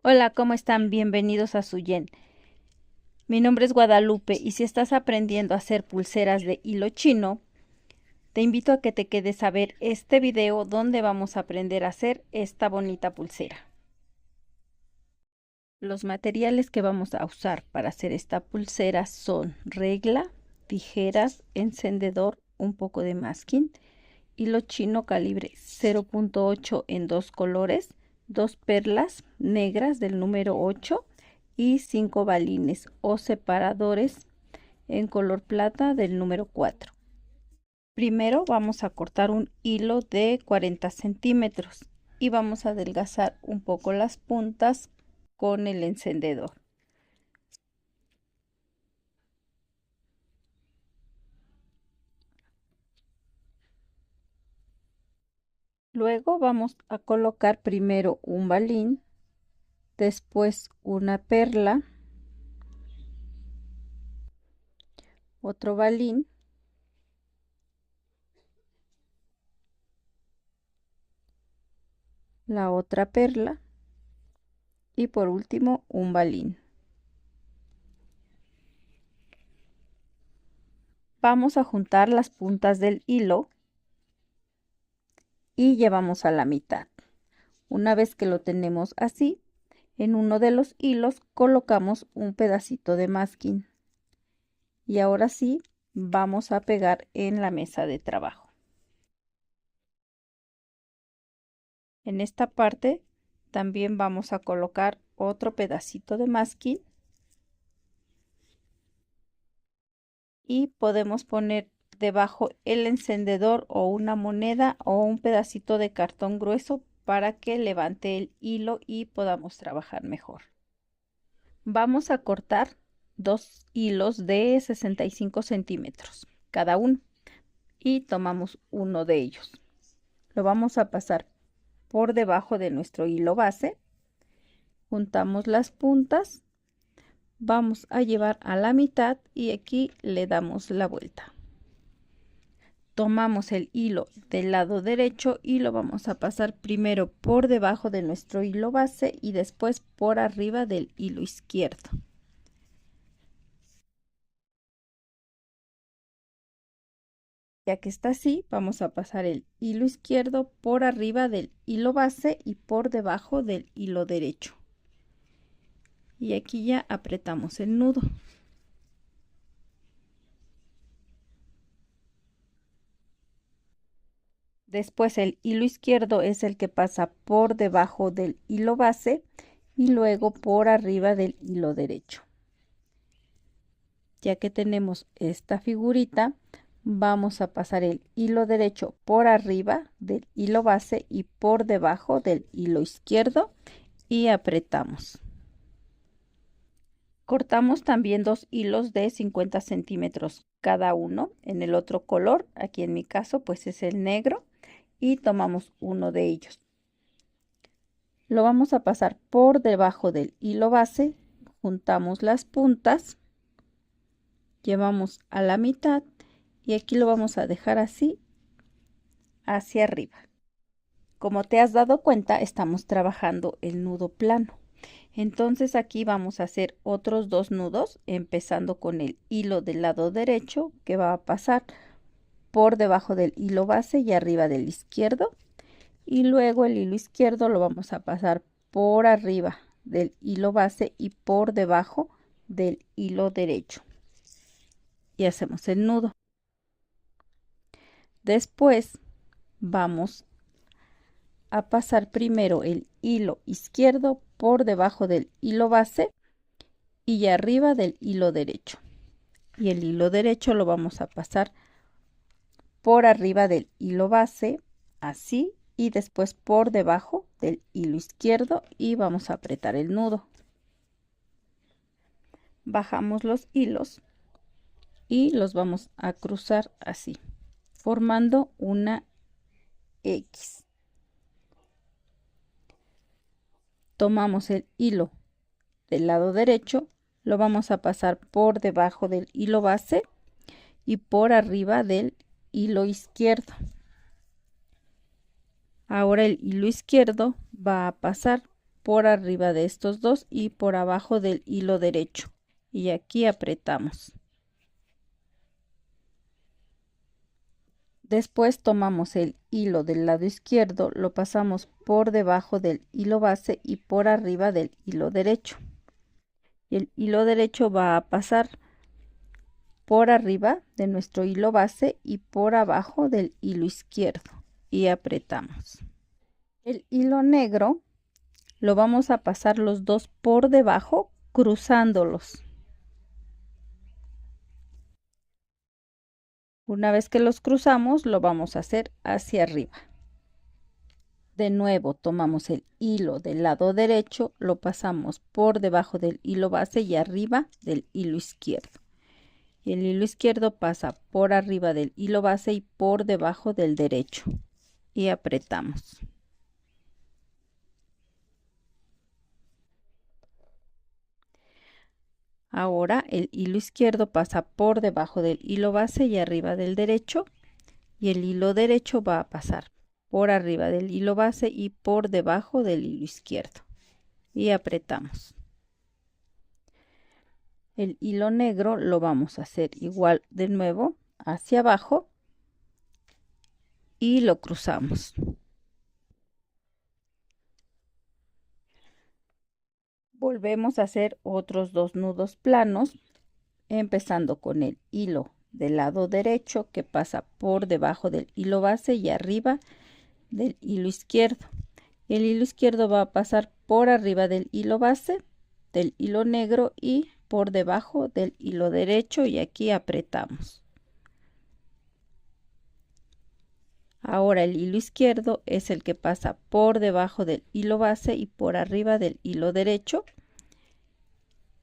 Hola, ¿cómo están? Bienvenidos a Suyen. Mi nombre es Guadalupe y si estás aprendiendo a hacer pulseras de hilo chino, te invito a que te quedes a ver este video donde vamos a aprender a hacer esta bonita pulsera. Los materiales que vamos a usar para hacer esta pulsera son regla, tijeras, encendedor, un poco de masking, hilo chino calibre 0.8 en dos colores, dos perlas negras del número 8 y 5 balines o separadores en color plata del número 4. Primero vamos a cortar un hilo de 40 centímetros y vamos a adelgazar un poco las puntas con el encendedor. Luego vamos a colocar primero un balín, después una perla, otro balín, la otra perla y por último un balín. Vamos a juntar las puntas del hilo y llevamos a la mitad. Una vez que lo tenemos así, en uno de los hilos colocamos un pedacito de masking y ahora sí vamos a pegar en la mesa de trabajo. En esta parte también vamos a colocar otro pedacito de masking y podemos poner debajo el encendedor o una moneda o un pedacito de cartón grueso para que levante el hilo y podamos trabajar mejor. Vamos a cortar dos hilos de 65 centímetros cada uno y tomamos uno de ellos. Lo vamos a pasar por debajo de nuestro hilo base, juntamos las puntas, vamos a llevar a la mitad y aquí le damos la vuelta. Tomamos el hilo del lado derecho y lo vamos a pasar primero por debajo de nuestro hilo base y después por arriba del hilo izquierdo. Ya que está así, vamos a pasar el hilo izquierdo por arriba del hilo base y por debajo del hilo derecho. Y aquí ya apretamos el nudo. Después el hilo izquierdo es el que pasa por debajo del hilo base y luego por arriba del hilo derecho. Ya que tenemos esta figurita, vamos a pasar el hilo derecho por arriba del hilo base y por debajo del hilo izquierdo y apretamos. Cortamos también dos hilos de 50 centímetros cada uno en el otro color. Aquí en mi caso pues es el negro y tomamos uno de ellos. Lo vamos a pasar por debajo del hilo base, juntamos las puntas, llevamos a la mitad y aquí lo vamos a dejar así hacia arriba. Como te has dado cuenta, estamos trabajando el nudo plano. Entonces aquí vamos a hacer otros dos nudos, empezando con el hilo del lado derecho que va a pasar por debajo del hilo base y arriba del izquierdo. Y luego el hilo izquierdo lo vamos a pasar por arriba del hilo base y por debajo del hilo derecho. Y hacemos el nudo. Después vamos a pasar primero el hilo izquierdo por debajo del hilo base y arriba del hilo derecho. Y el hilo derecho lo vamos a pasar por arriba del hilo base, así, y después por debajo del hilo izquierdo y vamos a apretar el nudo. Bajamos los hilos y los vamos a cruzar así, formando una X. Tomamos el hilo del lado derecho, lo vamos a pasar por debajo del hilo base y por arriba del hilo izquierdo. Ahora el hilo izquierdo va a pasar por arriba de estos dos y por abajo del hilo derecho, y aquí apretamos. Después tomamos el hilo del lado izquierdo, lo pasamos por debajo del hilo base y por arriba del hilo derecho. Y el hilo derecho va a pasar por arriba de nuestro hilo base y por abajo del hilo izquierdo, y apretamos. El hilo negro lo vamos a pasar los dos por debajo, cruzándolos. Una vez que los cruzamos, lo vamos a hacer hacia arriba. De nuevo tomamos el hilo del lado derecho, lo pasamos por debajo del hilo base y arriba del hilo izquierdo. Y el hilo izquierdo pasa por arriba del hilo base y por debajo del derecho. Y apretamos. Ahora el hilo izquierdo pasa por debajo del hilo base y arriba del derecho. Y el hilo derecho va a pasar por arriba del hilo base y por debajo del hilo izquierdo, y apretamos. El hilo negro lo vamos a hacer igual de nuevo hacia abajo y lo cruzamos. Volvemos a hacer otros dos nudos planos, empezando con el hilo del lado derecho que pasa por debajo del hilo base y arriba del hilo izquierdo. El hilo izquierdo va a pasar por arriba del hilo base, del hilo negro y por debajo del hilo derecho, y aquí apretamos. Ahora el hilo izquierdo es el que pasa por debajo del hilo base y por arriba del hilo derecho,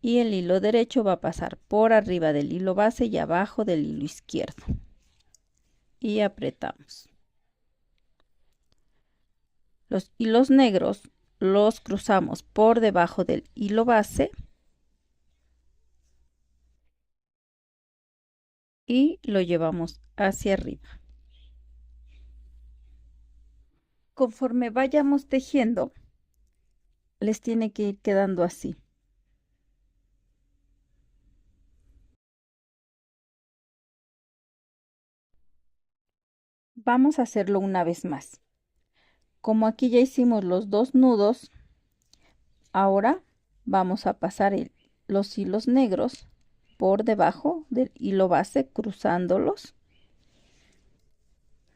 y el hilo derecho va a pasar por arriba del hilo base y abajo del hilo izquierdo, y apretamos. Los hilos negros los cruzamos por debajo del hilo base y lo llevamos hacia arriba. Conforme vayamos tejiendo, les tiene que ir quedando así. Vamos a hacerlo una vez más. Como aquí ya hicimos los dos nudos, ahora vamos a pasar los hilos negros por debajo del hilo base, cruzándolos,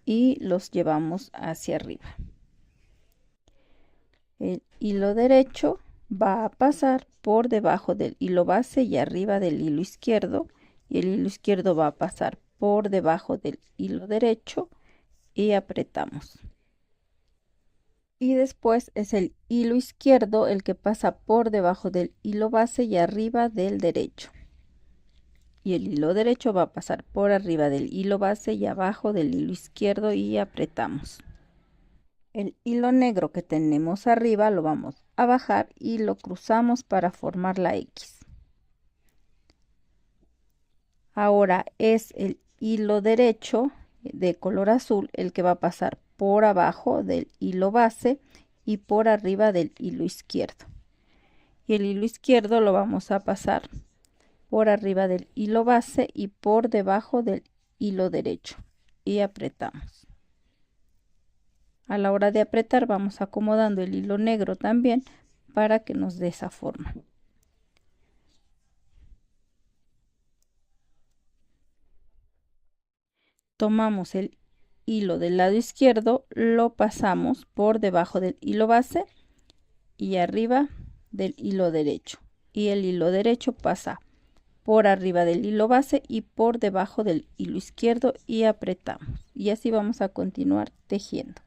y los llevamos hacia arriba. El hilo derecho va a pasar por debajo del hilo base y arriba del hilo izquierdo, y el hilo izquierdo va a pasar por debajo del hilo derecho, y apretamos. Y después es el hilo izquierdo el que pasa por debajo del hilo base y arriba del derecho. Y el hilo derecho va a pasar por arriba del hilo base y abajo del hilo izquierdo, y apretamos. El hilo negro que tenemos arriba lo vamos a bajar y lo cruzamos para formar la X. Ahora es el hilo derecho de color azul el que va a pasar por abajo del hilo base y por arriba del hilo izquierdo. Y el hilo izquierdo lo vamos a pasar por arriba del hilo base y por debajo del hilo derecho, y apretamos. A la hora de apretar vamos acomodando el hilo negro también para que nos dé esa forma. Tomamos el hilo del lado izquierdo, lo pasamos por debajo del hilo base y arriba del hilo derecho, y el hilo derecho pasa por arriba del hilo base y por debajo del hilo izquierdo, y apretamos, y así vamos a continuar tejiendo.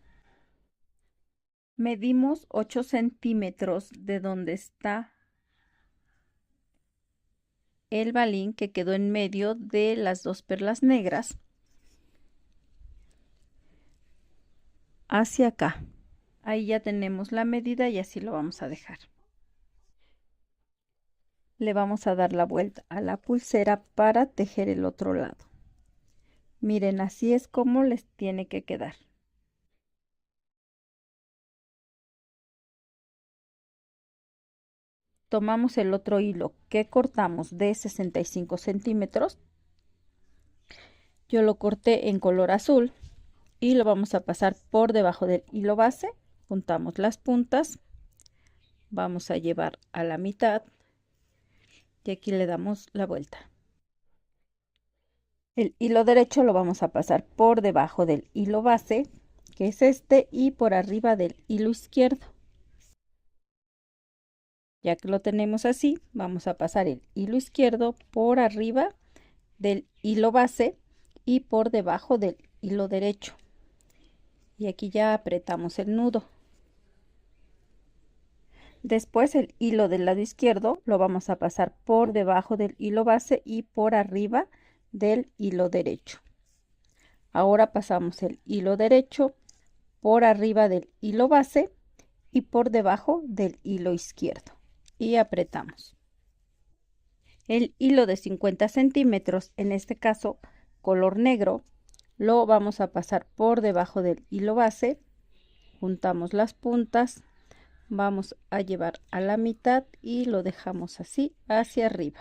Medimos 8 centímetros de donde está el balín que quedó en medio de las dos perlas negras hacia acá. Ahí ya tenemos la medida y así lo vamos a dejar. Le vamos a dar la vuelta a la pulsera para tejer el otro lado. Miren, así es como les tiene que quedar. tomamos el otro hilo que cortamos de 65 centímetros. Yo lo corté en color azul y lo vamos a pasar por debajo del hilo base. Juntamos las puntas, vamos a llevar a la mitad y aquí le damos la vuelta. El hilo derecho lo vamos a pasar por debajo del hilo base, que es este, y por arriba del hilo izquierdo. Ya que lo tenemos así, vamos a pasar el hilo izquierdo por arriba del hilo base y por debajo del hilo derecho. Y aquí ya apretamos el nudo. Después el hilo del lado izquierdo lo vamos a pasar por debajo del hilo base y por arriba del hilo derecho. Ahora pasamos el hilo derecho por arriba del hilo base y por debajo del hilo izquierdo y apretamos. El hilo de 50 centímetros, en este caso color negro, lo vamos a pasar por debajo del hilo base, juntamos las puntas, vamos a llevar a la mitad y lo dejamos así hacia arriba.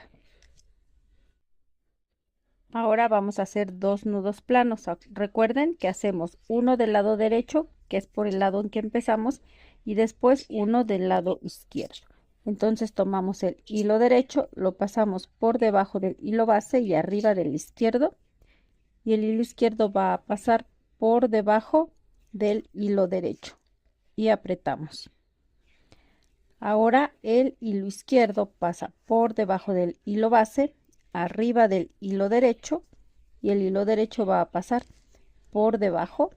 Ahora vamos a hacer dos nudos planos. Recuerden que hacemos uno del lado derecho, que es por el lado en que empezamos, y después uno del lado izquierdo. Entonces tomamos el hilo derecho, lo pasamos por debajo del hilo base y arriba del izquierdo, y el hilo izquierdo va a pasar por debajo del hilo derecho y apretamos. Ahora el hilo izquierdo pasa por debajo del hilo base, arriba del hilo derecho, y el hilo derecho va a pasar por debajo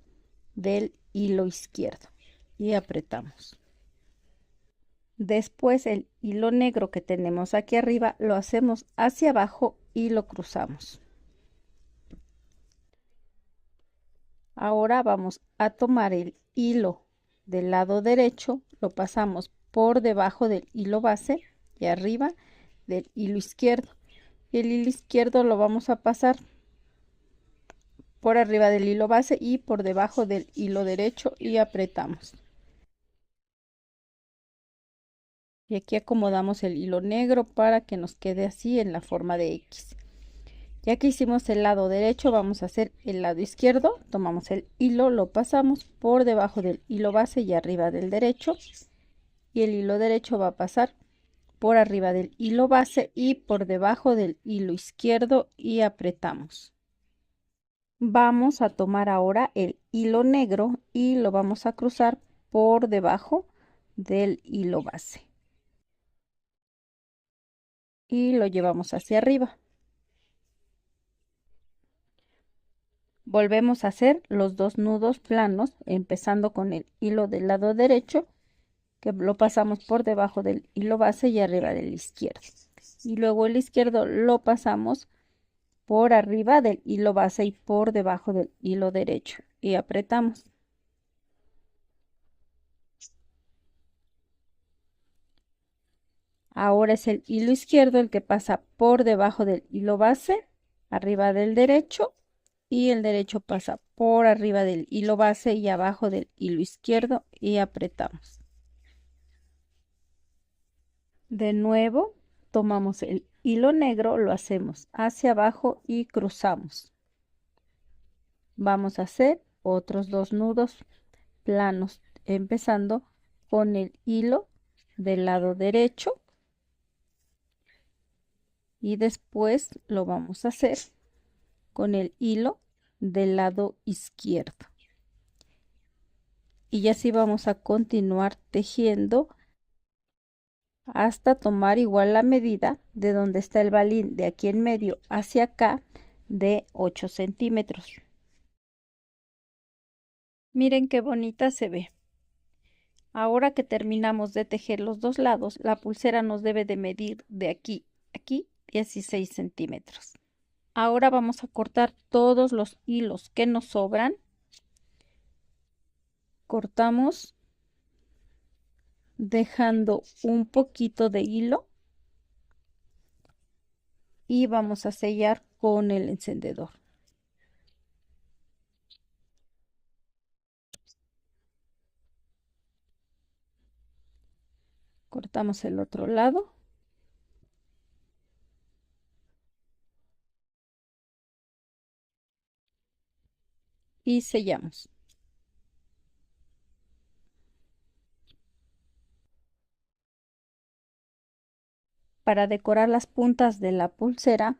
del hilo izquierdo y apretamos. Después el hilo negro que tenemos aquí arriba lo hacemos hacia abajo y lo cruzamos. Ahora vamos a tomar el hilo del lado derecho, lo pasamos por debajo del hilo base y arriba del hilo izquierdo. Y el hilo izquierdo lo vamos a pasar por arriba del hilo base y por debajo del hilo derecho y apretamos. Y aquí acomodamos el hilo negro para que nos quede así en la forma de X. Ya que hicimos el lado derecho, vamos a hacer el lado izquierdo. Tomamos el hilo, lo pasamos por debajo del hilo base y arriba del derecho. Y el hilo derecho va a pasar por arriba del hilo base y por debajo del hilo izquierdo y apretamos. Vamos a tomar ahora el hilo negro y lo vamos a cruzar por debajo del hilo base. Y lo llevamos hacia arriba. Volvemos a hacer los dos nudos planos, empezando con el hilo del lado derecho, que lo pasamos por debajo del hilo base y arriba del izquierdo. Y luego el izquierdo lo pasamos por arriba del hilo base y por debajo del hilo derecho. Y apretamos. Ahora es el hilo izquierdo el que pasa por debajo del hilo base, arriba del derecho, y el derecho pasa por arriba del hilo base y abajo del hilo izquierdo y apretamos. De nuevo, tomamos el hilo negro, lo hacemos hacia abajo y cruzamos. Vamos a hacer otros dos nudos planos, empezando con el hilo del lado derecho y después lo vamos a hacer con el hilo del lado izquierdo. Y así vamos a continuar tejiendo hasta tomar igual la medida de donde está el balín de aquí en medio hacia acá de 8 centímetros. Miren qué bonita se ve. Ahora que terminamos de tejer los dos lados, la pulsera nos debe de medir de aquí a aquí 16 centímetros. Ahora vamos a cortar todos los hilos que nos sobran. Cortamos dejando un poquito de hilo y vamos a sellar con el encendedor. Cortamos el otro lado. y sellamos. Para decorar las puntas de la pulsera,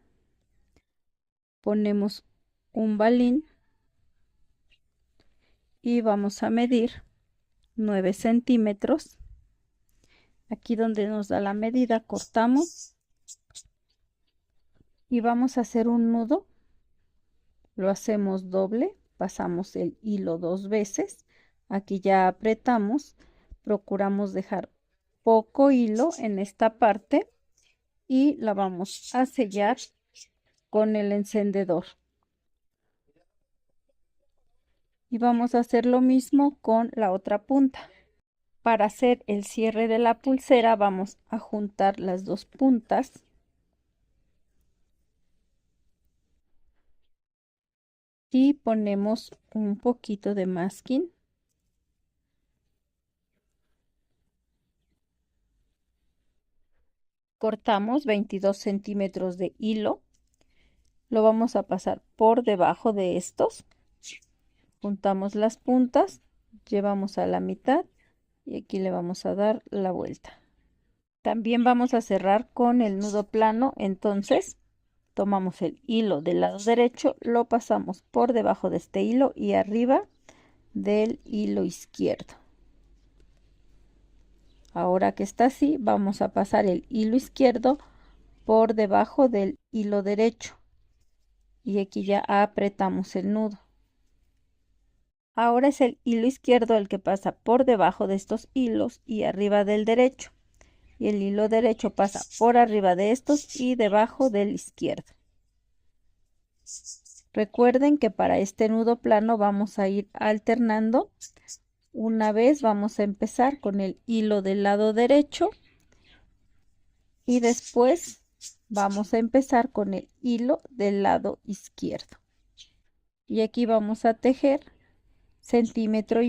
ponemos un balín y vamos a medir 9 centímetros. Aquí donde nos da la medida, cortamos y vamos a hacer un nudo. Lo hacemos doble, pasamos el hilo 2 veces. Aquí ya apretamos, procuramos dejar poco hilo en esta parte y la vamos a sellar con el encendedor. Y vamos a hacer lo mismo con la otra punta. Para hacer el cierre de la pulsera vamos a juntar las dos puntas y ponemos un poquito de masking. Cortamos 22 centímetros de hilo. Lo vamos a pasar por debajo de estos. Juntamos las puntas, llevamos a la mitad y aquí le vamos a dar la vuelta. También vamos a cerrar con el nudo plano, entonces tomamos el hilo del lado derecho, lo pasamos por debajo de este hilo y arriba del hilo izquierdo. Ahora que está así, vamos a pasar el hilo izquierdo por debajo del hilo derecho y aquí ya apretamos el nudo. Ahora es el hilo izquierdo el que pasa por debajo de estos hilos y arriba del derecho. Y el hilo derecho pasa por arriba de estos y debajo del izquierdo. Recuerden que para este nudo plano vamos a ir alternando. Una vez vamos a empezar con el hilo del lado derecho y después vamos a empezar con el hilo del lado izquierdo. Y aquí vamos a tejer 1,5 centímetros.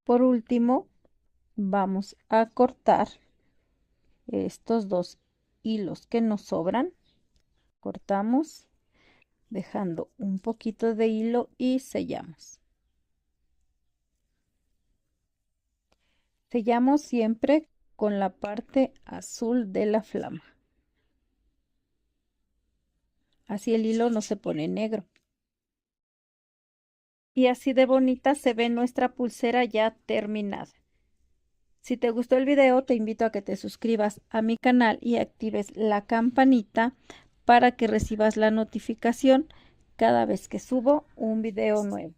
Por último, vamos a cortar estos dos hilos que nos sobran. Cortamos dejando un poquito de hilo y sellamos. Sellamos siempre con la parte azul de la flama. Así el hilo no se pone negro. Y así de bonita se ve nuestra pulsera ya terminada. Si te gustó el video, te invito a que te suscribas a mi canal y actives la campanita para que recibas la notificación cada vez que subo un video nuevo.